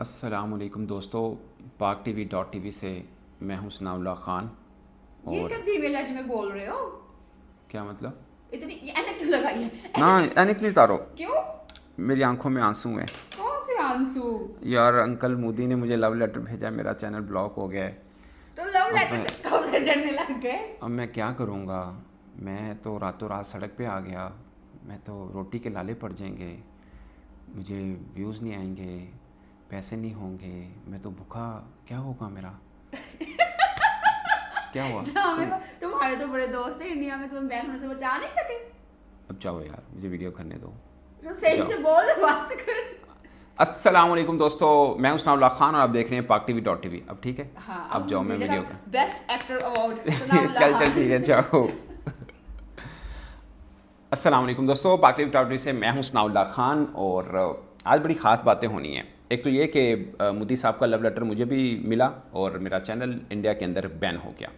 अस्सलामुअलैकुम दोस्तों, पाक TV से मैं हूं सनाउल्लाह ख़ान। ये और क्या धीमे लहजे में बोल रहे हो? क्या मतलब? इतनी ये ऐनक क्यों लगाई है? ना, ऐनक एनिक नहीं उतारो। क्यों? मेरी आंखों में आंसू हैं। कौन से आंसू? यार अंकल मोदी ने मुझे लव लेटर भेजा, मेरा चैनल ब्लॉक हो गया है। तो लव अब लेटर मैं से कब से डरने लग गए? अब मैं क्या करूँगा? मैं तो रातों रात सड़क पे आ गया। मैं तो रोटी के लाले पड़ जाएंगे, मुझे व्यूज़ नहीं आएंगे, पैसे नहीं होंगे, मैं तो भूखा। क्या होगा मेरा? क्या हुआ? ड्रामे तुम तुम्हारे तो बड़े दोस्त हैं इंडिया में, तुम्हें बैन होने से बचा नहीं सके? अब जाओ यार, मुझे वीडियो करने दो। तो सही जाओ। से बोल, बात कर। अस्सलाम वालेकुम दोस्तों, मैं हूं सनाउल्लाह खान और आप देख रहे हैं पाक TV। अब ठीक है? हाँ, अब अब जाओ, मैं मिलेगा वीडियो कर। बेस्ट एक्टर अवार्ड चल सनाउल्लाह। चल ठीक है, जाओ। अस्सलाम वालेकुम दोस्तों, पाक TV से मैं हूं सनाउल्लाह खान और आज बड़ी ख़ास बातें होनी हैं। एक तो ये कि मोदी साहब का लव लेटर मुझे भी मिला और मेरा चैनल इंडिया के अंदर बैन हो गया।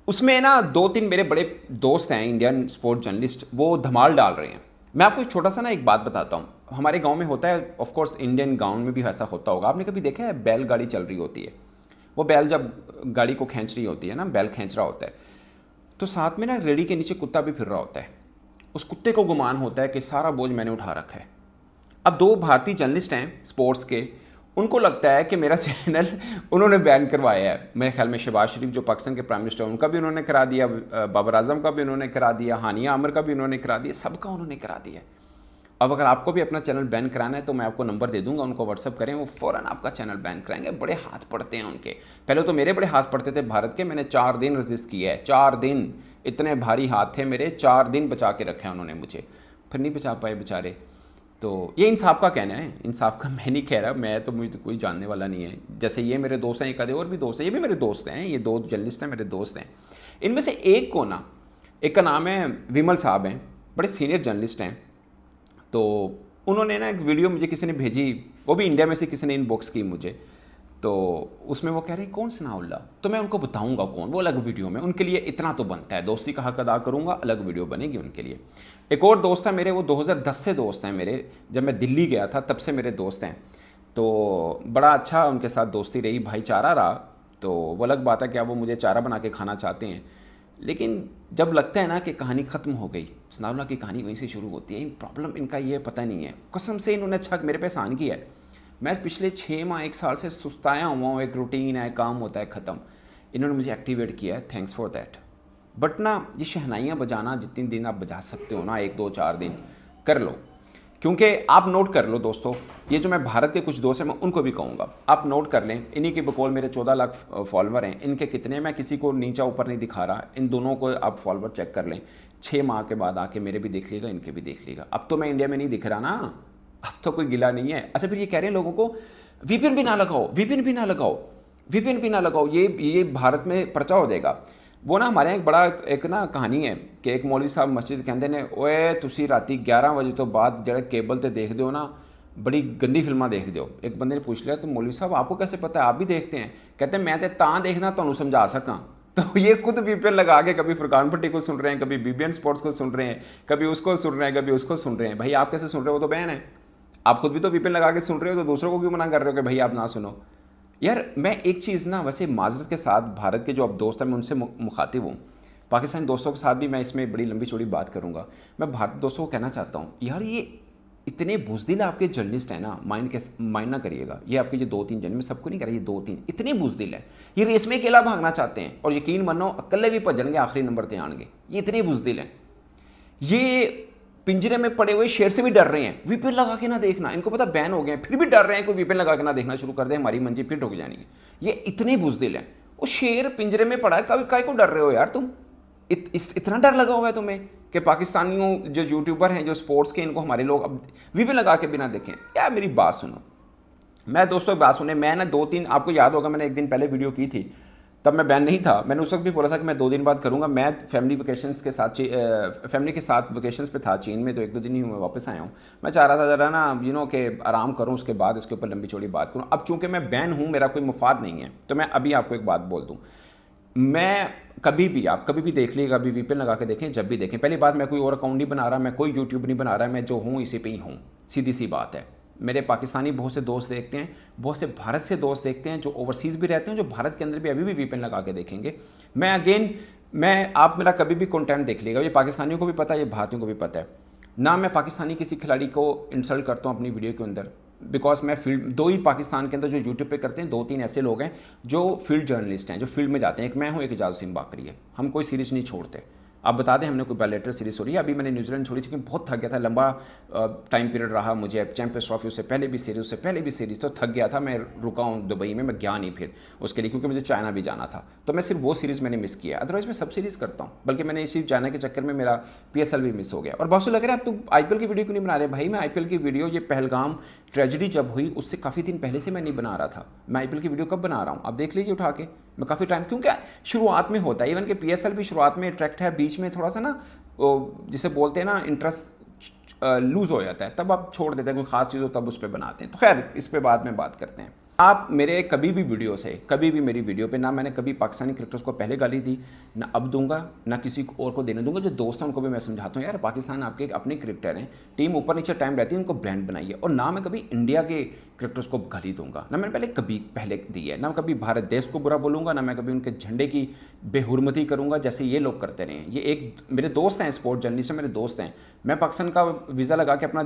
उसमें ना दो तीन मेरे बड़े दोस्त हैं इंडियन स्पोर्ट जर्नलिस्ट, वो धमाल डाल रहे हैं। मैं आपको एक छोटा सा ना एक बात बताता हूँ। हमारे गांव में होता है, ऑफ कोर्स इंडियन गांव में भी ऐसा होता होगा। आपने कभी देखा है बैलगाड़ी चल रही होती है, वो बैल जब गाड़ी को खींच रही होती है ना, बैल खींच रहा होता है, तो साथ में ना रेडी के नीचे कुत्ता भी फिर रहा होता है। उस कुत्ते को गुमान होता है कि सारा बोझ मैंने उठा रखा है। अब दो भारतीय जर्नलिस्ट हैं स्पोर्ट्स के, उनको लगता है कि मेरा चैनल उन्होंने बैन करवाया है। मेरे ख्याल में शहबाज शरीफ जो पाकिस्तान के प्राइम मिनिस्टर, उनका भी उन्होंने करा दिया, बाबर आजम का भी उन्होंने करा दिया, हानिया आमिर का भी उन्होंने करा दिया, सबका उन्होंने करा दिया। अब अगर आपको भी अपना चैनल बैन कराना है तो मैं आपको नंबर दे दूंगा, उनको व्हाट्सअप करें, वो फ़ौरन आपका चैनल बैन कराएंगे। बड़े हाथ पड़ते हैं उनके। पहले तो मेरे बड़े हाथ पड़ते थे भारत के, मैंने 4 दिन रजिस्ट किया है। 4 दिन इतने भारी हाथ थे मेरे, 4 दिन बचा के रखे हैं उन्होंने मुझे, फिर नहीं बचा पाए बेचारे। तो ये इंसाफ का कहना है, इंसाफ का मैं नहीं कह रहा, मैं तो मुझे तो कोई जानने वाला नहीं है। जैसे ये मेरे दोस्त हैं, एक आधे और भी दोस्त हैं, ये भी मेरे दोस्त हैं, ये 2 जर्नलिस्ट हैं मेरे दोस्त हैं। इनमें से एक को ना, एक का नाम है विमल साहब हैं, बड़े सीनियर जर्नलिस्ट हैं। तो उन्होंने ना एक वीडियो मुझे किसी ने भेजी, वो भी इंडिया में से किसी ने इनबॉक्स की मुझे। तो उसमें वो कह रहे हैं कौन सनाउल्लाह, तो मैं उनको बताऊंगा कौन, वो अलग वीडियो में। उनके लिए इतना तो बनता है, दोस्ती का हक अदा करूंगा, अलग वीडियो बनेगी उनके लिए। एक और दोस्त है मेरे, वो 2010 से दोस्त हैं मेरे, जब मैं दिल्ली गया था तब से मेरे दोस्त हैं। तो बड़ा अच्छा उनके साथ दोस्ती रही, भाईचारा रहा। तो वो अलग बात है कि अब वो मुझे चारा बना के खाना चाहते हैं, लेकिन जब लगता है ना कि कहानी ख़त्म हो गई, सनाउल्लाह की कहानी वहीं से शुरू होती है। प्रॉब्लम इनका ये पता नहीं है, कसम से इन्होंने अच्छा मेरे पे एहसान किया है। मैं पिछले 6 माह 1 साल से सुस्ताया हुआ हूँ, एक रूटीन है, काम होता है, ख़त्म। इन्होंने मुझे एक्टिवेट किया है, थैंक्स फॉर दैट। बट ना ये शहनाइयाँ बजाना जितने दिन आप बजा सकते हो ना, 1 2 4 दिन कर लो। क्योंकि आप नोट कर लो दोस्तों, ये जो मैं भारत के कुछ दोस्त हैं मैं उनको भी कहूँगा, आप नोट कर लें। इन्हीं के बकौल मेरे 14 लाख फॉलोवर हैं। इनके कितने, मैं किसी को नीचा ऊपर नहीं दिखा रहा, इन दोनों को आप फॉलोवर चेक कर लें। 6 माह के बाद आके मेरे भी देख लीजिएगा, इनके भी देख लीजिएगा। अब तो मैं इंडिया में नहीं दिख रहा ना, अब तो कोई गिला नहीं है। अच्छा, फिर ये कह रहे हैं लोगों को वीपीएन भी ना लगाओ, वीपीएन भी ना लगाओ, वीपीएन भी ना लगाओ, ये भारत में पर्चा हो जाएगा। वो ना हमारे यहाँ एक बड़ा एक ना कहानी है कि एक मौलवी साहब मस्जिद कहते ने, ओए तुसी राती 11 बजे तो बाद जरा केबल ते देखते हो ना, बड़ी गंदी फिल्मां देखते हो। एक बंदे ने पूछ लिया, तो मौलवी साहब आपको कैसे पता है, आप भी देखते हैं? कहते हैं मैं तो तां देखना तुहानू समझा सकां। तो ये खुद वीपीएन लगा के कभी फुरकान भट्टी को सुन रहे हैं, कभी बीबीएन स्पोर्ट्स को सुन रहे हैं, कभी उसको सुन रहे हैं, कभी उसको सुन रहे हैं। भाई आप कैसे सुन रहे हो, वो तो बैन है। आप खुद भी तो वीपीएन लगा के सुन रहे हो, तो दूसरों को क्यों मना कर रहे हो कि भाई आप ना सुनो? यार मैं एक चीज़ ना, वैसे माजरत के साथ भारत के जो अब दोस्त हैं मैं उनसे मुखातिब हूँ, पाकिस्तानी दोस्तों के साथ भी मैं इसमें बड़ी लंबी चौड़ी बात करूँगा। मैं भारत दोस्तों को कहना चाहता हूँ, यार ये इतने बुजदिल आपके जर्नलिस्ट हैं ना, माइंड ना करिएगा। ये आपके जो 2 3 जर्नलिस्ट, मैं सबको नहीं कह रहा, ये 2 3 इतने बुजदिल है, ये रेस में अकेला भागना चाहते हैं, और यकीन मानो अकेले भी भजनगे, आखिरी नंबर पर आएंगे। ये इतने बुजदिल हैं, ये पिंजरे में पड़े हुए शेर से भी डर रहे हैं। वीपीएन लगा के ना देखना, इनको पता बैन हो गए हैं, फिर भी डर रहे हैं कि वीपीएन लगा के ना देखना शुरू कर दे, हमारी मंजी फिर ठुक जानी है। ये इतने बुजदिल हैं। वो शेर पिंजरे में पड़ा है, कभी काय को डर रहे हो यार तुम? इतना डर लगा हुआ है तुम्हें कि पाकिस्तानियों जो यूट्यूबर हैं जो स्पोर्ट्स के, इनको हमारे लोग अब वीपीएन लगा के बिना देखें? यार मेरी बात सुनो, मैं दोस्तों बात सुने, मैं ना 2 3, आपको याद होगा मैंने एक दिन पहले वीडियो की थी, तब मैं बैन नहीं था। मैंने उस वक्त भी बोला था कि मैं 2 दिन बाद करूँगा। मैं फैमिली वेकेशंस के साथ फैमिली के साथ वेकेशंस पे था चीन में, तो 1 2 दिन ही मैं वापस आया हूँ। मैं चाह रहा था ज़रा ना कि आराम करूँ, उसके बाद इसके ऊपर लंबी चौड़ी बात करूँ। अब चूँकि मैं बैन हूँ, मेरा कोई मुफाद नहीं है, तो मैं अभी आपको एक बात बोल दूँ। मैं कभी भी, आप कभी भी देख लीजिएगा, अभी वीपीएन लगा के देखें, जब भी देखें। पहली बात, मैं कोई और अकाउंट नहीं बना रहा, मैं कोई यूट्यूब नहीं बना रहा, मैं जो हूँ इसी पे ही हूँ, सीधी सी बात है। मेरे पाकिस्तानी बहुत से दोस्त देखते हैं, बहुत से भारत से दोस्त देखते हैं जो ओवरसीज़ भी रहते हैं, जो भारत के अंदर भी अभी भी वीपीएन लगा के देखेंगे। आप मेरा कभी भी कंटेंट देख लीजिएगा, ये पाकिस्तानियों को भी पता है, ये भारतीयों को भी पता है ना। मैं पाकिस्तानी किसी खिलाड़ी को इंसल्ट करता हूँ अपनी वीडियो के अंदर, बिकॉज मैं फील्ड, दो ही पाकिस्तान के अंदर जो यूट्यूब पे करते हैं, 2-3 ऐसे लोग हैं जो फील्ड जर्नलिस्ट हैं, जो फील्ड में जाते हैं। एक मैं हूँ, एक इजाज़ सिंह बाकरी है। हम कोई सीरीज़ नहीं छोड़ते। आप बता दें हमने कोई बायलैटरल सीरीज़ हो रही है, अभी मैंने न्यूजीलैंड छोड़ी थी क्योंकि बहुत थक गया था, लंबा टाइम पीरियड रहा मुझे, चैंपियंस ट्रॉफी उससे पहले भी सीरीज़, उससे पहले भी सीरीज़, तो थक गया था। मैं रुका हूँ दुबई में, मैं गया नहीं फिर उसके लिए, क्योंकि मुझे चाइना भी जाना था। तो मैं सिर्फ वो सीरीज़ मैंने मिस किया, अदरवाइज मैं सब सीरीज़ करता हूँ। बल्कि मैंने इसी चाइना के चक्कर में मेरा PSL भी मिस हो गया। और बहुत से लग रहा है आप तो IPL की वीडियो क्यों नहीं बना रहे? भाई मैं IPL की वीडियो, ये पहलगाम ट्रेजिडी जब हुई उससे काफ़ी दिन पहले से मैं नहीं बना रहा था। मैं IPL की वीडियो कब बना रहा हूँ आप देख लीजिए उठा के। मैं काफ़ी टाइम, क्योंकि शुरुआत में होता है, इवन कि PSL भी शुरुआत में अट्रैक्ट है, बीच में थोड़ा सा ना जिसे बोलते हैं ना इंटरेस्ट लूज़ हो जाता है, तब आप छोड़ देते हैं, कोई खास चीज़ हो तब उस पर बनाते हैं। तो खैर इस पर बाद में बात करते हैं। आप मेरे कभी भी वीडियो से, कभी भी मेरी वीडियो पे, ना मैंने कभी पाकिस्तानी क्रिकेटर्स को पहले गाली दी, ना अब दूंगा, ना किसी और को देने दूंगा। जो दोस्त हैं उनको भी मैं समझाता हूँ, यार पाकिस्तान आपके अपने क्रिकेटर हैं, टीम ऊपर नीचे टाइम रहती है, उनको ब्रांड बनाइए। और ना मैं कभी इंडिया के क्रिकेटर्स को गाली दूंगा, ना मैंने पहले दी है, ना कभी भारत देश को बुरा बोलूँगा, ना मैं कभी उनके झंडे की बेहुरमती करूँगा जैसे ये लोग करते रहे हैं। ये एक मेरे दोस्त हैं, स्पोर्ट जर्नलिस्ट हैं, मेरे दोस्त हैं। मैं पाकिस्तान का वीज़ा लगा के अपना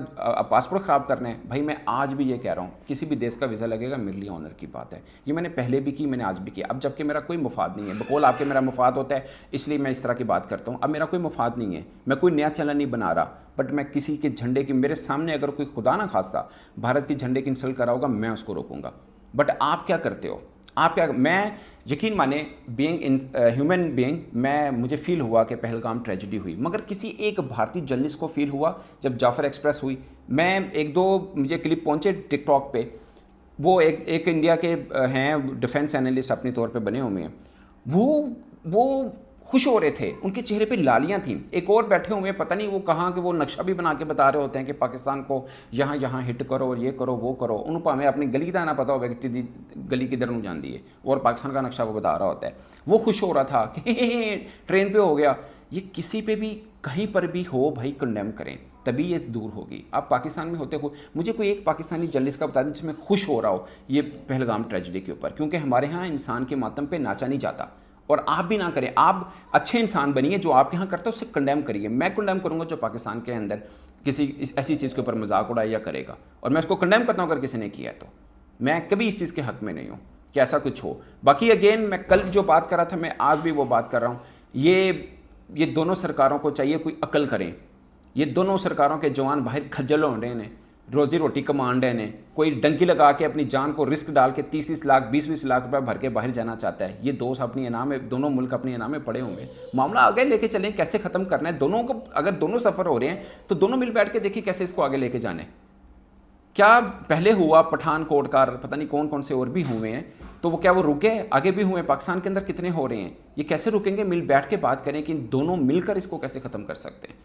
पासपोर्ट ख़राब करना है भाई, मैं आज भी ये कह रहा हूँ, किसी भी देश का वीज़ा लगेगा मेरे लिए ऑनर की बात है। ये मैंने पहले भी की, मैंने आज भी किया। अब जबकि मेरा कोई मुफाद नहीं है, बकौल आपके मेरा मुफाद होता है इसलिए मैं इस तरह की बात करता हूँ। अब मेरा कोई मुफाद नहीं है, मैं कोई नया चैनल नहीं बना रहा, बट मैं किसी के झंडे की, मेरे सामने अगर कोई खुदा ना खास्ता भारत के झंडे की इंसल्ट करा होगा, मैं उसको रोकूंगा। बट आप क्या करते हो? मैं यकीन माने, बीइंग ह्यूमन बीइंग, मुझे फील हुआ कि पहलगाम ट्रेजिडी हुई, मगर किसी एक भारतीय जर्नलिस्ट को फील हुआ जब जाफर एक्सप्रेस हुई। मैं एक दो मुझे क्लिप पहुंचे टिकटॉक पे, वो एक इंडिया के हैं डिफेंस एनालिस्ट अपने तौर पे बने हुए हैं, वो खुश हो रहे थे, उनके चेहरे पे लालियां थीं। एक और बैठे हुए हैं, पता नहीं वो कहाँ के, वो नक्शा भी बना के बता रहे होते हैं कि पाकिस्तान को यहाँ यहाँ हिट करो और ये करो वो करो। उनको हमें अपनी गली का ना पता होगा कि गली किधर नहीं जाती है, और पाकिस्तान का नक्शा वो बता रहा होता है। वो खुश हो रहा था कि ट्रेन पे हो गया। ये किसी पे भी कहीं पर भी हो भाई, कंडेम करें, तभी ये दूर होगी। आप पाकिस्तान में होते हो, मुझे कोई एक पाकिस्तानी जर्नलिस्ट का बता दें जिसमें खुश हो रहा हो ये पहलगाम ट्रेजिडी के ऊपर, क्योंकि हमारे यहाँ इंसान के मातम पे नाचा नहीं जाता। और आप भी ना करें, आप अच्छे इंसान बनिए, जो आपके यहाँ करता है उससे कंडेम करिए। मैं कंडेम करूँगा जो पाकिस्तान के अंदर किसी ऐसी चीज़ के ऊपर मजाक उड़ाए या करेगा, और मैं उसको कंडेम करता हूँ अगर किसी ने किया है। तो मैं कभी इस चीज़ के हक़ में नहीं हूँ कि ऐसा कुछ हो। बाकी अगेन, मैं कल जो बात कर रहा था, मैं आज भी वो बात कर रहा हूँ। ये दोनों सरकारों को चाहिए कोई अकल करें। ये दोनों सरकारों के जवान बाहर खज्जल हो रहे हैं, रोजी रोटी कमांड है, कोई डंकी लगा के अपनी जान को रिस्क डाल के 30-30 लाख 20-20 लाख रुपए भर के बाहर जाना चाहता है। ये दोस्त अपनी इनाम में, दोनों मुल्क अपनी इनाम में पड़े होंगे। मामला आगे लेके चलें, कैसे ख़त्म करना है दोनों को। अगर दोनों सफ़र हो रहे हैं तो दोनों मिल बैठ के देखिए कैसे इसको आगे लेके जाने। क्या पहले हुआ पठानकोट का, पता नहीं कौन कौन से और भी हुए हैं, तो वो क्या वो रुक गए? आगे भी हुए, पाकिस्तान के अंदर कितने हो रहे हैं? ये कैसे रुकेंगे? मिल बैठ के बात करें कि दोनों मिलकर इसको कैसे ख़त्म कर सकते हैं।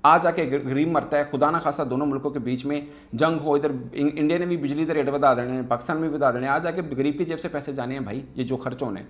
आज आके गरीब मरता है, खुदा ना खासा दोनों मुल्कों के बीच में जंग हो, इधर इंडिया ने भी बिजली के रेट बढ़ा देने, पाकिस्तान में भी बढ़ा देने, आज आके गरीब की जेब से पैसे जाने हैं भाई, ये जो खर्च होने।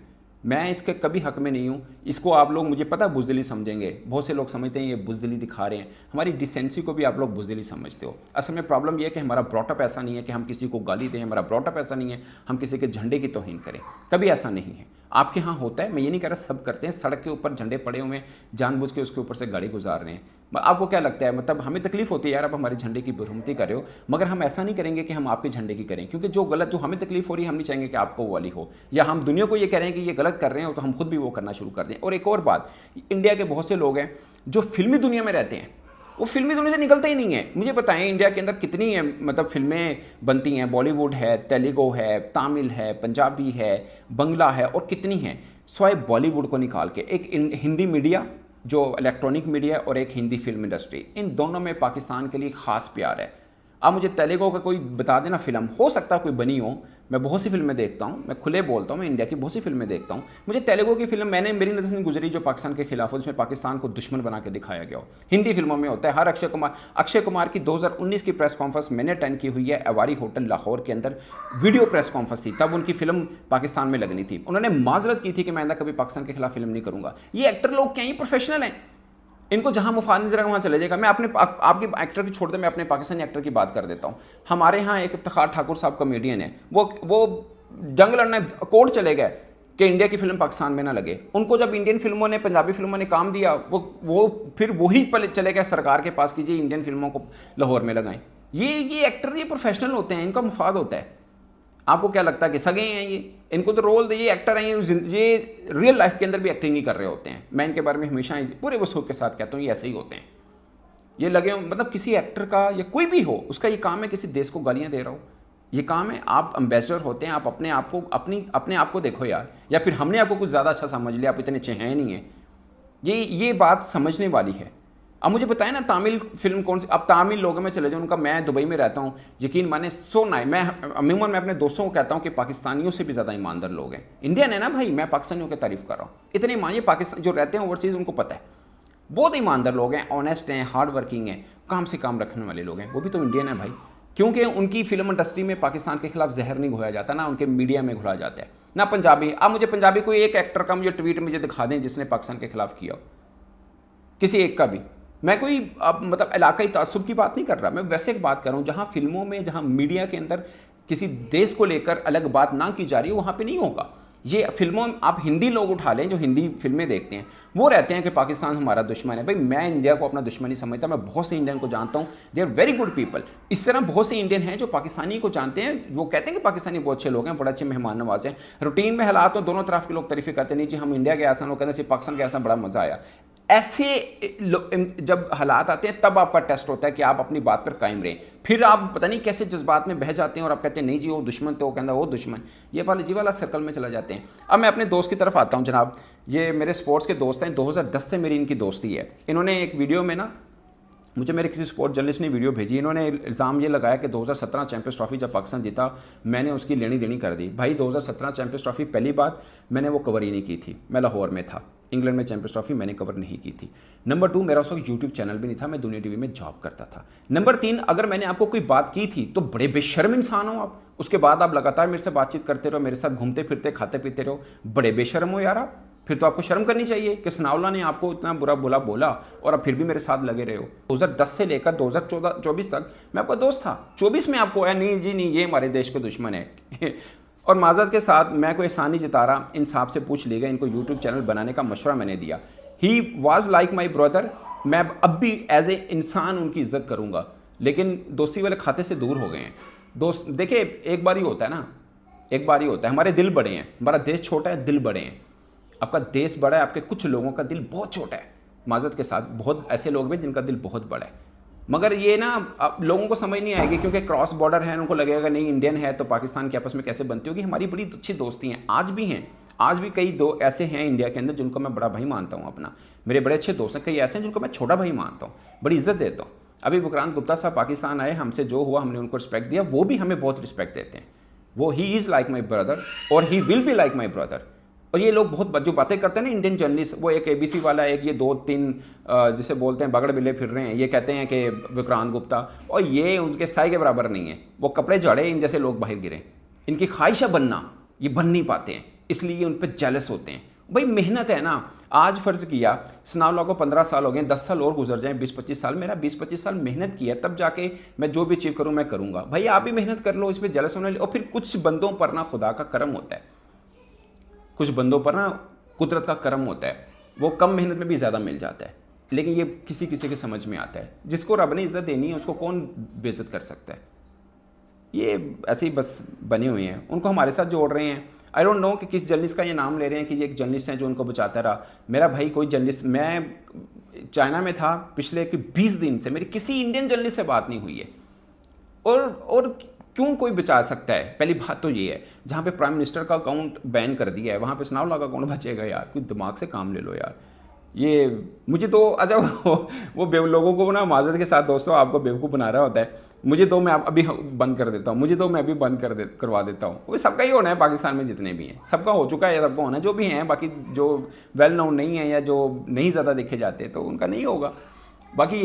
मैं इसके कभी हक में नहीं हूँ। इसको आप लोग, मुझे पता बुज़दिली समझेंगे, बहुत से लोग समझते हैं ये बुज़दिली दिखा रहे हैं। हमारी डिसेंसी को भी आप लोग बुज़दिली समझते हो। असल में प्रॉब्लम यह है कि हमारा ब्रॉटअप ऐसा नहीं है कि हम किसी को गाली दें, हमारा ब्रॉटअप ऐसा नहीं है हम किसी के झंडे की तौहीन करें, कभी ऐसा नहीं है। आपके यहाँ होता है, मैं ये नहीं कह रहा सब करते हैं, सड़क के ऊपर झंडे पड़े हुए हैं, जानबूझ के उसके ऊपर से गाड़ी गुजार रहे हैं। आपको क्या लगता है, मतलब हमें तकलीफ होती है यार, आप हमारे झंडे की बेरुमती कर रहे हो, मगर हम ऐसा नहीं करेंगे कि हम आपके झंडे की करें, क्योंकि जो हमें तकलीफ हो रही है हम नहीं चाहेंगे कि आपको वो वाली हो, या हम दुनिया को ये कह रहे हैं कि ये गलत कर रहे हैं तो हम खुद भी वो करना शुरू कर दें। और एक और बात, इंडिया के बहुत से लोग हैं जो फिल्मी दुनिया में रहते हैं, वो फिल्मी दुनिया से निकलते ही नहीं है। मुझे बताएं इंडिया के अंदर कितनी है, मतलब फिल्में बनती हैं, बॉलीवुड है, तेलुगु है, तमिल है, पंजाबी है, बंगला है, और कितनी हैं। स्वाय बॉलीवुड को निकाल के एक हिंदी मीडिया जो इलेक्ट्रॉनिक मीडिया और एक हिंदी फिल्म इंडस्ट्री, इन दोनों में पाकिस्तान के लिए ख़ास प्यार है। अब मुझे तेलुगु का कोई बता देना फिल्म, हो सकता है कोई बनी हो, मैं बहुत सी फिल्में देखता हूँ, मैं खुले बोलता हूँ, मैं इंडिया की बहुत सी फिल्में देखता हूँ। मुझे तेलुगु की फिल्म मेरी नज़र से गुजरी जो पाकिस्तान के खिलाफ हो, जिसमें पाकिस्तान को दुश्मन बना के दिखाया गया हो। हिंदी फिल्मों में होता है। हर अक्षय कुमार की 2019 की प्रेस कॉन्फ्रेंस मैंने अटेंड की हुई है, अवारी होटल लाहौर के अंदर वीडियो प्रेस कॉन्फ्रेंस थी, तब उनकी फिल्म पाकिस्तान में लगनी थी। उन्होंने माजरत की थी कि मैं आइंदा कभी पाकिस्तान के खिलाफ फिल्म नहीं करूँगा। ये एक्टर लोग क्या, ये प्रोफेशनल हैं। इनको जहाँ मुफाद नजर वहाँ चले जाएगा। मैं अपने आपके एक्टर की छोड़ दे, मैं अपने पाकिस्तानी एक्टर की बात कर देता हूँ। हमारे यहाँ एक इफ्तिखार ठाकुर साहब कॉमेडियन है, वो जंग लड़ने कोर्ट चले गए कि इंडिया की फिल्म पाकिस्तान में ना लगे। उनको जब इंडियन फिल्मों ने, पंजाबी फिल्मों ने काम दिया, वो फिर वही चले गए सरकार के पास कीजिए इंडियन फिल्मों को लाहौर में लगाएं। ये एक्टर ये प्रोफेशनल होते हैं, इनका मुफाद होता है। आपको क्या लगता है कि सगे हैं ये? इनको तो रोल दे, ये एक्टर हैं, ये रियल लाइफ के अंदर भी एक्टिंग ही कर रहे होते हैं। मैं इनके बारे में हमेशा पूरे वसूख के साथ कहता हूँ ये ऐसे ही होते हैं। ये लगे मतलब किसी एक्टर का या कोई भी हो, उसका ये काम है किसी देश को गालियाँ दे रहा हो, ये काम है। आप एम्बेसडर होते हैं, आप अपने आप को अपने आप को देखो यार, या फिर हमने आपको कुछ ज़्यादा अच्छा समझ लिया, आप इतने अच्छे हैं नहीं है। ये बात समझने वाली है। अब मुझे बताएं ना तामिल फिल्म कौन सी, अब तामिल लोगों में चले जाओ उनका, मैं दुबई में रहता हूँ, यकीन माने मैं अमूमन मैं अपने दोस्तों को कहता हूँ कि पाकिस्तानियों से भी ज़्यादा ईमानदार लोग हैं। इंडियन है ना भाई, मैं पाकिस्तानियों की तारीफ कर रहा हूँ, इतने ईमान, पाकिस्तान जो रहते हैं ओवरसीज़ उनको पता है, बहुत ईमानदार लोग हैं, ऑनेस्ट हैं, हार्ड वर्किंग हैं, काम से काम रखने वाले लोग हैं। वो भी तो इंडियन है भाई, क्योंकि उनकी फिल्म इंडस्ट्री में पाकिस्तान के खिलाफ जहर नहीं घोया जाता, ना उनके मीडिया में घोला जाता है, ना पंजाबी। अब मुझे पंजाबी कोई एक एक्टर का मुझे ट्वीट मुझे दिखा दें जिसने पाकिस्तान के खिलाफ किया हो, किसी एक का भी। मैं कोई अब मतलब इलाकाई तासुब की बात नहीं कर रहा, मैं वैसे एक बात कर रहा हूँ जहाँ फिल्मों में, जहाँ मीडिया के अंदर किसी देश को लेकर अलग बात ना की जा रही है, वहाँ पे नहीं होगा। ये फिल्मों आप हिंदी लोग उठा लें जो हिंदी फिल्में देखते हैं, वो रहते हैं कि पाकिस्तान हमारा दुश्मन है। भाई मैं इंडिया को अपना दुश्मन नहीं समझता, मैं बहुत से इंडियन को जानता हूँ, they are very good people. इस तरह बहुत से इंडियन हैं जो पाकिस्तानी को जानते हैं, वो कहते हैं कि पाकिस्तानी बहुत अच्छे लोग हैं, बड़े अच्छे मेहमान नवाज हैं। रूटीन में हालात तो दोनों तरफ के लोग तारीफें करते नहीं जी हम इंडिया के ऐसा, लोग कहते हैं पाकिस्तान के ऐसा, बड़ा मजा आया। ऐसे जब हालात आते हैं तब आपका टेस्ट होता है कि आप अपनी बात पर कायम रहें। फिर आप पता नहीं कैसे जज्बात में बह जाते हैं और आप कहते हैं नहीं जी वो दुश्मन, तो वो कहता वो दुश्मन, ये वाला सर्कल में चला जाते हैं। अब मैं अपने दोस्त की तरफ आता हूँ जनाब, ये मेरे स्पोर्ट्स के दोस्त हैं, 2010 से मेरी इनकी दोस्ती है। इन्होंने एक वीडियो में ना मुझे मेरे किसी स्पोर्ट जर्नलिस्ट ने वीडियो भेजी, इन्होंने इल्ज़ाम ये लगाया कि 2017 चैंपियंस ट्रॉफी जब पाकिस्तान जीता मैंने उसकी लेनी देनी कर दी। भाई 2017 चैंपियंस ट्रॉफी पहली बात मैंने वो कवर ही नहीं की थी, मैं लाहौर में था, इंग्लैंड में चैंपियंस ट्रॉफी मैंने कवर नहीं की थी। नंबर 2 मेरा उस वक्त यूट्यूब चैनल भी नहीं था, मैं दुनिया टीवी में जॉब करता था। नंबर 3 अगर मैंने आपको कोई बात की थी तो बड़े बेशर्म इंसान हो आप, उसके बाद आप लगातार मेरे से बातचीत करते रहो, मेरे साथ घूमते फिरते खाते पीते रहो, बड़े बेशर्म हो यार आप। फिर तो आपको शर्म करनी चाहिए कि सनाउल्लाह ने आपको इतना बुरा बोला और अब फिर भी मेरे साथ लगे रहे हो। 2010 से लेकर 2024 तक मैं आपका दोस्त था, 24 में आपको है नहीं जी नहीं ये हमारे देश के दुश्मन है और माजरत के साथ मैं कोई एहसान नहीं जता रहा, इन साहब से पूछ लीजिएगा, इनको यूट्यूब चैनल बनाने का मशवरा मैंने दिया। He was like my brother, मैं अब भी एज ए इंसान उनकी इज्जत करूँगा, लेकिन दोस्ती वाले खाते से दूर हो गए हैं। दोस्त देखिए एक बार ही होता है ना, एक बार ही होता है। हमारे दिल बड़े हैं, हमारा देश छोटा है, दिल बड़े हैं। आपका देश बड़ा है, आपके कुछ लोगों का दिल बहुत छोटा है। माजरत के साथ बहुत ऐसे लोग भी जिनका दिल बहुत बड़ा है, मगर ये ना लोगों को समझ नहीं आएगी क्योंकि क्रॉस बॉर्डर है, उनको लगेगा नहीं इंडियन है तो पाकिस्तान के आपस में कैसे बनती होगी। हमारी बड़ी अच्छी दोस्ती हैं, आज भी हैं, आज भी कई दो ऐसे हैं इंडिया के अंदर जिनको मैं बड़ा भाई मानता हूँ अपना, मेरे बड़े अच्छे दोस्त हैं। कई ऐसे हैं जिनको मैं छोटा भाई मानता हूँ, बड़ी इज्जत देता हूँ। अभी विक्रांत गुप्ता साहब पाकिस्तान आए, हमसे जो हुआ हमने उनको रिस्पेक्ट दिया, वो भी हमें बहुत रिस्पेक्ट देते हैं। वो he is like my brother और he will be like my brother. और ये लोग बहुत जो बातें करते हैं ना इंडियन जर्नलिस्ट, वो एक ABC वाला, एक ये 2-3 जिसे बोलते हैं बगड़ बिल्ले फिर रहे हैं, ये कहते हैं कि विक्रांत गुप्ता, और ये उनके साई के बराबर नहीं है। वो कपड़े झाड़े इन जैसे लोग बाहर गिरे, इनकी ख्वाहिश है बनना, ये बन नहीं पाते हैं, इसलिए उन पर जेलस होते हैं। भाई मेहनत है ना, आज फ़र्ज़ किया सनाउल्लाह को 15 साल हो गए, 10 साल और गुजर जाएँ, 20-25 साल, मेरा 20-25 साल मेहनत किया तब जाके मैं जो भी अचीव करूँ मैं करूँगा। भाई आप भी मेहनत कर लो, इस पर जेलस होने। और फिर कुछ बंदों पर ना खुदा का करम होता है, कुछ बंदों पर ना कुदरत का करम होता है, वो कम मेहनत में भी ज़्यादा मिल जाता है। लेकिन ये किसी किसी के समझ में आता है, जिसको रब ने इज़्ज़त देनी है उसको कौन बेइज्जत कर सकता है। ये ऐसे ही बस बने हुए हैं, उनको हमारे साथ जोड़ रहे हैं। आई डोंट नो कि किस जर्नलिस्ट का ये नाम ले रहे हैं कि ये एक जर्नलिस्ट है जो उनको बचाता रहा। मेरा भाई कोई जर्नलिस्ट, मैं चाइना में था पिछले 20 दिन से, मेरी किसी इंडियन जर्नलिस्ट से बात नहीं हुई है। और क्यों कोई बचा सकता है? पहली बात तो ये है, जहाँ पे प्राइम मिनिस्टर का अकाउंट बैन कर दिया है वहाँ पे सनाउल्लाह का अकाउंट बचेगा यार? कोई दिमाग से काम ले लो यार। ये मुझे तो अच्छा वो लोगों को ना माजरत के साथ दोस्तों आपको बेवकूफ़ बना रहा होता है। मुझे तो मैं अभी बंद कर देता हूँ, मुझे तो मैं अभी बंद करवा देता हूँ। वो सबका ही होना है, पाकिस्तान में जितने भी हैं सबका हो चुका है, सबका होना है। जो भी हैं बाकी जो वेल नोन नहीं है या जो नहीं ज़्यादा देखे जाते तो उनका नहीं होगा। बाकी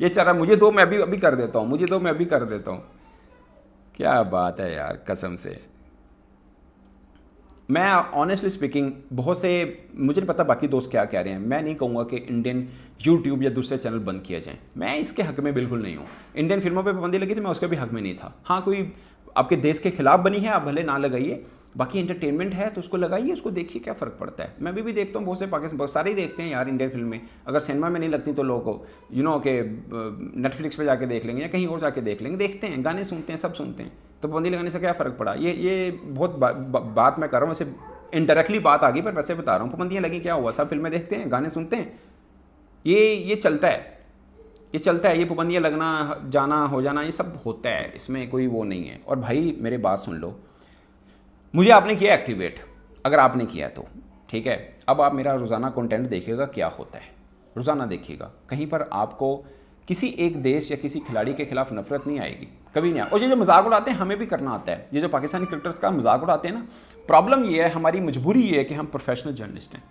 ये चल रहा, मुझे तो मैं अभी कर देता हूँ, मुझे तो मैं अभी कर देता हूँ। क्या बात है यार कसम से। मैं ऑनेस्टली स्पीकिंग बहुत से, मुझे नहीं पता बाकी दोस्त क्या कह रहे हैं, मैं नहीं कहूँगा कि इंडियन यूट्यूब या दूसरे चैनल बंद किए जाएँ, मैं इसके हक में बिल्कुल नहीं हूँ। इंडियन फिल्मों पे पाबंदी लगी थी, मैं उसके भी हक में नहीं था। हाँ, कोई आपके देश के खिलाफ बनी है, आप भले ना लगाइए, बाकी एंटरटेनमेट है तो उसको लगाइए, उसको देखिए क्या फ़र्क पड़ता है। मैं भी देखता हूँ, बहुत से पाकिस्तान, बहुत सारे ही देखते हैं यार इंडियन फिल्में। अगर सिनेमा में नहीं लगती तो लोगों को के नेटफ्लिक्स पे जाके देख लेंगे या कहीं और जाके देख लेंगे, देखते हैं, गाने सुनते हैं, सब सुनते हैं, तो पाबंदी लगाने से क्या फ़र्क पड़ा। ये बहुत बात मैं कर रहा हूँ, वैसे इनडायरेक्टली बात आ गई, पर वैसे बता रहा हूँ, पाबंदियाँ लगी क्या हुआ, सब फिल्में देखते हैं, गाने सुनते हैं, ये चलता है, ये चलता है, ये पाबंदियाँ लगना जाना हो जाना ये सब होता है, इसमें कोई वो नहीं है। और भाई मेरी बात सुन लो, मुझे आपने किया एक्टिवेट, अगर आपने किया तो ठीक है, अब आप मेरा रोज़ाना कंटेंट देखिएगा क्या होता है, रोज़ाना देखिएगा, कहीं पर आपको किसी एक देश या किसी खिलाड़ी के खिलाफ नफरत नहीं आएगी, कभी नहीं। और ये जो मजाक उड़ाते हैं हमें भी करना आता है, ये जो पाकिस्तानी क्रिकेटर्स का मजाक उड़ाते हैं ना, प्रॉब्लम ये है, हमारी मजबूरी ये है कि हम प्रोफेशनल जर्नलिस्ट हैं,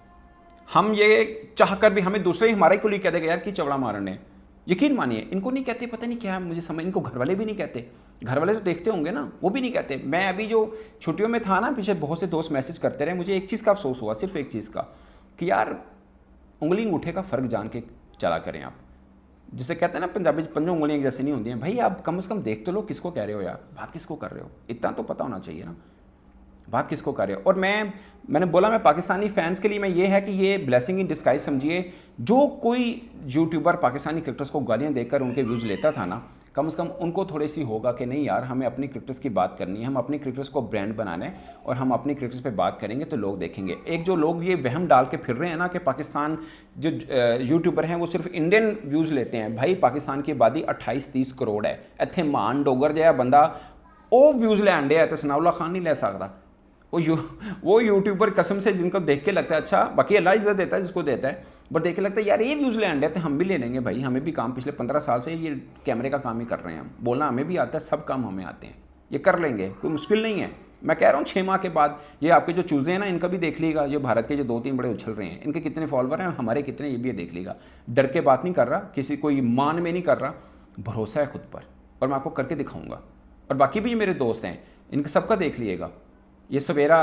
हम ये चाह कर भी हमें दूसरे हमारे को कह देगा यार कि चवड़ा मारने, यकीन मानिए इनको नहीं कहते, पता नहीं क्या मुझे समझ, इनको घर वाले भी नहीं कहते, घर वाले तो देखते होंगे ना, वो भी नहीं कहते। मैं अभी जो छुट्टियों में था ना, पीछे बहुत से दोस्त मैसेज करते रहे, मुझे एक चीज़ का अफसोस हुआ, सिर्फ एक चीज़ का, कि यार उंगली अंगूठे का फ़र्क जान के चला करें आप, जिसे कहते हैं ना पंजाबी पंजों उंगलियाँ जैसे नहीं होती हैं। भाई आप कम से कम देख तो लो किसको कह रहे हो यार, बात किसको कर रहे हो, इतना तो पता होना चाहिए ना, बात किसको कर रहे हो। और मैंने बोला, मैं पाकिस्तानी फैंस के लिए मैं ये है कि ये ब्लेसिंग इन डिस्गाइज समझिए, जो कोई यूट्यूबर पाकिस्तानी क्रिकेटर्स को गालियाँ देकर उनके व्यूज़ लेता था ना, कम से कम उनको थोड़ी सी होगा कि नहीं यार, हमें अपनी क्रिकेटर्स की बात करनी है, हम अपनी क्रिकेटर्स को ब्रांड बनाना है और हम अपनी क्रिकेटर्स पे बात करेंगे तो लोग देखेंगे। एक जो लोग ये वहम डाल के फिर रहे हैं ना कि पाकिस्तान जो यूट्यूबर हैं वो सिर्फ इंडियन व्यूज़ लेते हैं, भाई पाकिस्तान की आबादी 28-30 करोड़ है, इत्थे मान डोगर जहा बंदा वो व्यूज़ लैन दिया तो सनाउल्ला खान नहीं ले सकता। वो यूट्यूबर कसम से जिनको देख के लगता है अच्छा, बाकी अल्लाह इज्जत देता है जिसको देता है, बट देख के लगता है यार ये व्यूज़ ले आंडे तो हम भी ले लेंगे भाई, हमें भी काम पिछले 15 साल से ये कैमरे का काम ही कर रहे हैं, हम बोलना हमें भी आता है, सब काम हमें आते हैं, ये कर लेंगे, कोई मुश्किल नहीं है। मैं कह रहा हूँ 6 माह के बाद ये आपके जो चूज़े हैं ना, इनका भी देख लीजिएगा, जो भारत के जो 2-3 बड़े उछल रहे हैं, इनके कितने फॉलोवर हैं, हमारे कितने, ये भी देख लीजिएगा। डर के बात नहीं कर रहा, किसी कोई मान में नहीं कर रहा, भरोसा है खुद पर, और मैं आपको करके दिखाऊंगा। और बाकी भी मेरे दोस्त हैं, इनका सबका देख लीजिएगा। ये सवेरा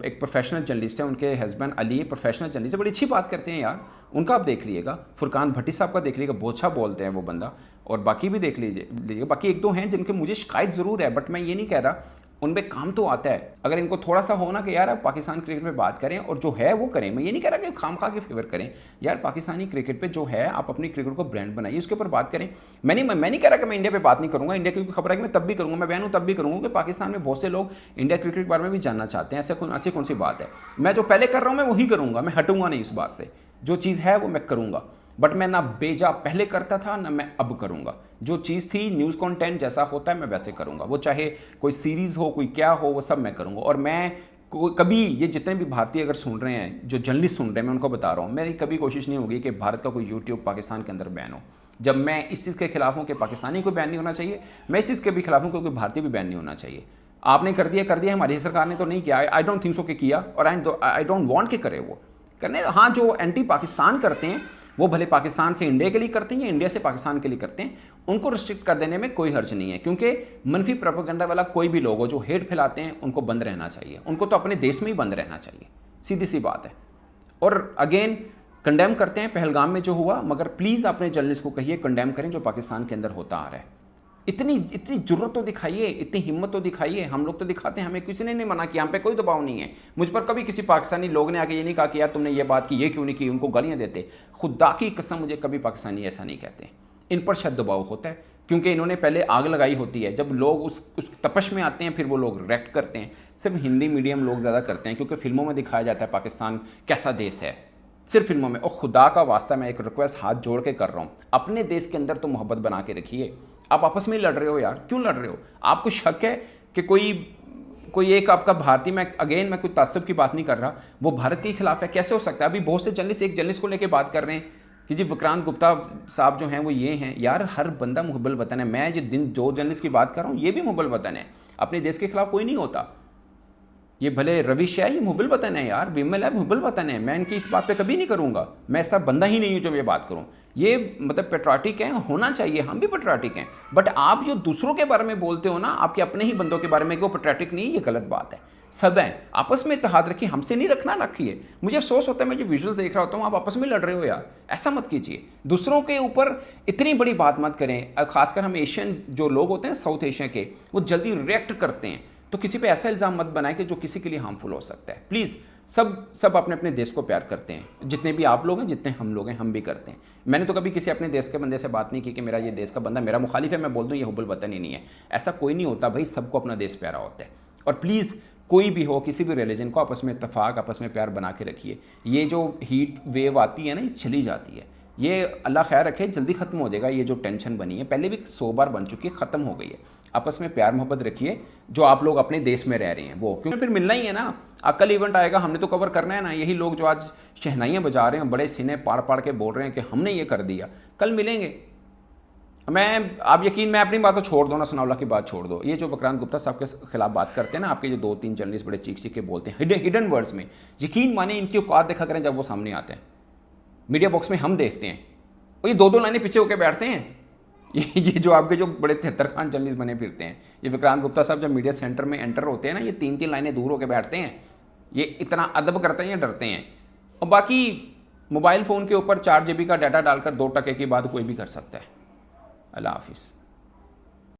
एक प्रोफेशनल जर्नलिस्ट है, उनके हस्बैंड अली प्रोफेशनल जर्नलिस्ट है, बड़ी अच्छी बात करते हैं यार, उनका आप देख लीजिएगा। फुरकान भट्टी साहब का देख लीजिएगा, बहुत अच्छा बोलते हैं वो बंदा, और बाकी भी देख लीजिएगा। बाकी 1-2 हैं जिनके मुझे शिकायत ज़रूर है, बट मैं ये नहीं कह रहा, उनमें काम तो आता है। अगर इनको थोड़ा सा हो ना कि यार आप पाकिस्तान क्रिकेट पे बात करें और जो है वो करें, मैं ये नहीं कह रहा कि खामखा के फेवर करें, यार पाकिस्तानी क्रिकेट पे जो है आप अपनी क्रिकेट को ब्रांड बनाइए, उसके ऊपर बात करें। मैं नहीं कह रहा कि मैं इंडिया पे बात नहीं करूंगा, इंडिया की खबर है कि मैं तब भी करूंगा, मैं बहन हूँ तब भी करूंगा, कि पाकिस्तान में बहुत से लोग इंडिया क्रिकेट के बारे में भी जानना चाहते हैं, ऐसी कौन सी बात है। मैं जो पहले कर रहा हूँ मैं वही करूँगा, मैं हटूंगा नहीं इस बात से, जो चीज़ है वो मैं करूँगा, बट मैं ना बेजा पहले करता था ना मैं अब करूँगा। जो चीज़ थी न्यूज़ कंटेंट जैसा होता है मैं वैसे करूँगा, वो चाहे कोई सीरीज़ हो कोई क्या हो वो सब मैं करूँगा। और मैं कभी, ये जितने भी भारतीय अगर सुन रहे हैं, जो जर्नलिस्ट सुन रहे हैं, मैं उनको बता रहा हूँ, मेरी कभी कोशिश नहीं होगी कि भारत का कोई यूट्यूब पाकिस्तान के अंदर बैन हो। जब मैं इस चीज़ के खिलाफ हूँ कि पाकिस्तानी को बैन नहीं होना चाहिए, मैं इस चीज़ के भी खिलाफ हूँ क्योंकि भारतीय भी बैन नहीं होना चाहिए। आपने कर दिया, हमारी सरकार ने तो नहीं किया, आई डोंट थिंक सो कि किया, और आई डोंट वांट के करे वो करने। हाँ, जो एंटी पाकिस्तान करते हैं वो भले पाकिस्तान से इंडिया के लिए करते हैं या इंडिया से पाकिस्तान के लिए करते हैं, उनको रिस्ट्रिक्ट कर देने में कोई हर्ज नहीं है, क्योंकि मनफी प्रोपेगेंडा वाला कोई भी लोग हो जो हेट फैलाते हैं उनको बंद रहना चाहिए, उनको तो अपने देश में ही बंद रहना चाहिए, सीधी सी बात है। और अगेन कंडेम करते हैं पहलगाम में जो हुआ, मगर प्लीज़ अपने जर्नलिस्ट को कहिए कंडेम करें जो पाकिस्तान के अंदर होता आ रहा है। इतनी जुर्रत तो दिखाइए, इतनी हिम्मत तो दिखाइए। हम लोग तो दिखाते हैं, हमें किसी ने नहीं मना किया, हम पे कोई दबाव नहीं है। मुझ पर कभी किसी पाकिस्तानी लोग ने आके ये नहीं कहा कि यार तुमने ये बात की, ये क्यों नहीं की, उनको गालियाँ देते। खुदा की कसम मुझे कभी पाकिस्तानी ऐसा नहीं कहते। इन पर शायद दबाव होता है क्योंकि इन्होंने पहले आग लगाई होती है। जब लोग उस तपश में आते हैं फिर वो लोग रिएक्ट करते हैं। सिर्फ हिंदी मीडियम लोग ज़्यादा करते हैं क्योंकि फिल्मों में दिखाया जाता है पाकिस्तान कैसा देश है, सिर्फ फिल्मों में। और खुदा का वास्ता मैं एक रिक्वेस्ट हाथ जोड़ के कर रहा हूँ, अपने देश के अंदर तो मोहब्बत बना के रखिए। आप आपस में लड़ रहे हो यार, क्यों लड़ रहे हो? आपको शक है कि कोई एक आपका भारतीय, मैं कोई तासुब की बात नहीं कर रहा, वो भारत के खिलाफ है, कैसे हो सकता है? अभी बहुत से जर्नलिस्ट एक जर्नलिस्ट को लेकर बात कर रहे हैं कि जी विक्रांत गुप्ता साहब जो हैं वो ये हैं। यार हर बंदा मुहब्बल वतन है। मैं जो जर्नलिस्ट की बात कर रहा हूँ ये भी मुहब्बल वतन है। अपने देश के खिलाफ कोई नहीं होता। ये भले रविश है, ये मुहब्बल वतन है यार, विमल है, मुहब्बल वतन है। मैं इनकी इस बात पे कभी नहीं करूँगा। मैं ऐसा बंदा ही नहीं हूँ जो ये बात करूँ। ये मतलब पेट्राटिक है, होना चाहिए, हम भी पेट्राटिक हैं। बट आप जो दूसरों के बारे में बोलते हो ना, आपके अपने ही बंदों के बारे में, वो पेट्राटिक नहीं, ये गलत बात है। सब हैं, आपस में इत्तेहाद रखिए, हमसे नहीं रखना रखिए। मुझे अफसोस होता है, मैं जो विजुअल देख रहा होता हूँ, आप आपस में लड़ रहे हो यार, ऐसा मत कीजिए। दूसरों के ऊपर इतनी बड़ी बात मत करें। खासकर हम एशियन जो लोग होते हैं साउथ एशिया के, वो जल्दी रिएक्ट करते हैं। तो किसी पे ऐसा इल्ज़ाम मत बनाए कि जो किसी के लिए हार्मफुल हो सकता है। प्लीज़ सब अपने अपने देश को प्यार करते हैं, जितने भी आप लोग हैं, जितने हम लोग हैं, हम भी करते हैं। मैंने तो कभी किसी अपने देश के बंदे से बात नहीं की कि मेरा ये देश का बंदा मेरा मुखालिफ है, मैं बोल दूँ ये हुब्बुल वतन ही नहीं है। ऐसा कोई नहीं होता भाई, सबको अपना देश प्यारा होता है। और प्लीज़ कोई भी हो, किसी भी रिलीजन को, आपस में इत्तेफाक, आपस में प्यार बना के रखिए। ये जो हीट वेव आती है ना, ये चली जाती है, ये अल्लाह खैर रखे जल्दी ख़त्म हो जाएगा। ये जो टेंशन बनी है, पहले भी 100 बार बन चुकी है, ख़त्म हो गई है। आपस में प्यार मोहब्बत रखिए, जो आप लोग अपने देश में रह रहे हैं वो, क्योंकि फिर मिलना ही है ना। कल इवेंट आएगा, हमने तो कवर करना है ना। यही लोग जो आज शहनाइयाँ बजा रहे हैं, बड़े सीने पाड़ पाड़ के बोल रहे हैं कि हमने ये कर दिया, कल मिलेंगे। आप यकीन, मैं अपनी बात तो छोड़ दो ना, सनाउल्लाह की बात छोड़ दो। ये जो विक्रांत गुप्ता साहब के खिलाफ बात करते हैं ना, आपके जो 2-3 जर्नलिस्ट बड़े चीख चीख के बोलते हैं हिडन वर्ड्स में, यकीन माने इनकी औकात देखा करें जब वो सामने आते हैं मीडिया बॉक्स में, हम देखते हैं और ये 2-2 लाइनें पीछे होकर बैठते हैं। ये जो आपके जो बड़े 73 खान जर्नलिस्ट बने फिरते हैं, ये विक्रांत गुप्ता साहब जब मीडिया सेंटर में एंटर होते हैं ना, ये 3-3 लाइनें दूर होकर बैठते हैं। ये इतना अदब करते हैं या डरते हैं? और बाकी मोबाइल फ़ोन के ऊपर 4 GB का डाटा डालकर 2 टके की बात कोई भी कर सकता है। अल्लाह हाफिज़।